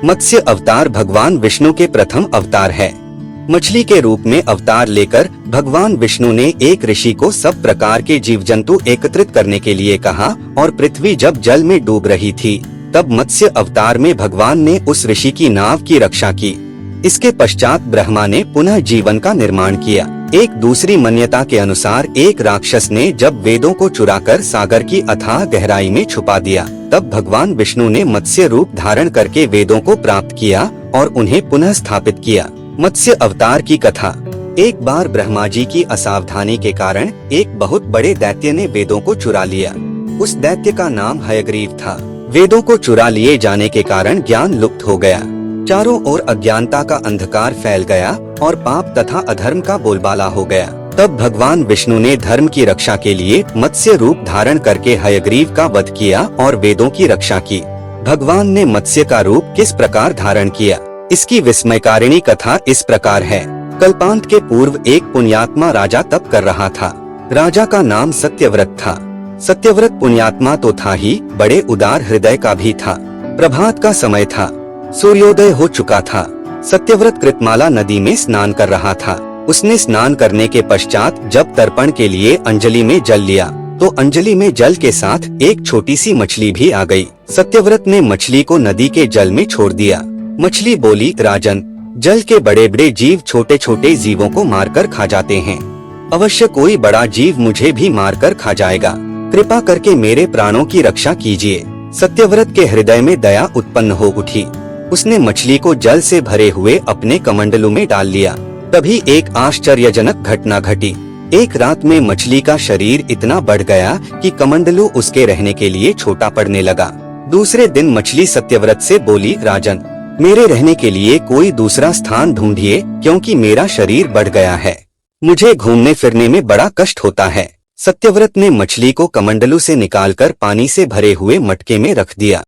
मत्स्य अवतार भगवान विष्णु के प्रथम अवतार है। मछली के रूप में अवतार लेकर भगवान विष्णु ने एक ऋषि को सब प्रकार के जीव जंतु एकत्रित करने के लिए कहा और पृथ्वी जब जल में डूब रही थी तब मत्स्य अवतार में भगवान ने उस ऋषि की नाव की रक्षा की। इसके पश्चात ब्रह्मा ने पुनः जीवन का निर्माण किया। एक दूसरी मान्यता के अनुसार एक राक्षस ने जब वेदों को चुराकर सागर की अथाह गहराई में छुपा दिया तब भगवान विष्णु ने मत्स्य रूप धारण करके वेदों को प्राप्त किया और उन्हें पुनः स्थापित किया। मत्स्य अवतार की कथा। एक बार ब्रह्मा जी की असावधानी के कारण एक बहुत बड़े दैत्य ने वेदों को चुरा लिया। उस दैत्य का नाम हयग्रीव था। वेदों को चुरा लिए जाने के कारण ज्ञान लुप्त हो गया। चारों ओर अज्ञानता का अंधकार फैल गया और पाप तथा अधर्म का बोलबाला हो गया। तब भगवान विष्णु ने धर्म की रक्षा के लिए मत्स्य रूप धारण करके हयग्रीव का वध किया और वेदों की रक्षा की। भगवान ने मत्स्य का रूप किस प्रकार धारण किया, इसकी विस्मयकारिणी कथा इस प्रकार है। कल्पांत के पूर्व एक पुण्यात्मा राजा तप कर रहा था। राजा का नाम सत्यव्रत था। सत्यव्रत पुण्यात्मा तो था ही, बड़े उदार हृदय का भी था। प्रभात का समय था, सूर्योदय हो चुका था। सत्यव्रत कृतमाला नदी में स्नान कर रहा था। उसने स्नान करने के पश्चात जब तर्पण के लिए अंजलि में जल लिया तो अंजलि में जल के साथ एक छोटी सी मछली भी आ गई। सत्यव्रत ने मछली को नदी के जल में छोड़ दिया। मछली बोली, राजन, जल के बड़े बड़े जीव छोटे छोटे जीवों को मारकर खा जाते हैं। अवश्य कोई बड़ा जीव मुझे भी मारकर खा जाएगा। कृपा करके मेरे प्राणों की रक्षा कीजिए। सत्यव्रत के हृदय में दया उत्पन्न हो उठी। उसने मछली को जल से भरे हुए अपने कमंडलू में डाल लिया। तभी एक आश्चर्यजनक घटना घटी। एक रात में मछली का शरीर इतना बढ़ गया कि कमंडलू उसके रहने के लिए छोटा पड़ने लगा। दूसरे दिन मछली सत्यव्रत से बोली, राजन, मेरे रहने के लिए कोई दूसरा स्थान ढूंढिए क्योंकि मेरा शरीर बढ़ गया है। मुझे घूमने फिरने में बड़ा कष्ट होता है। सत्यव्रत ने मछली को कमंडलू से निकालकर पानी से भरे हुए मटके में रख दिया।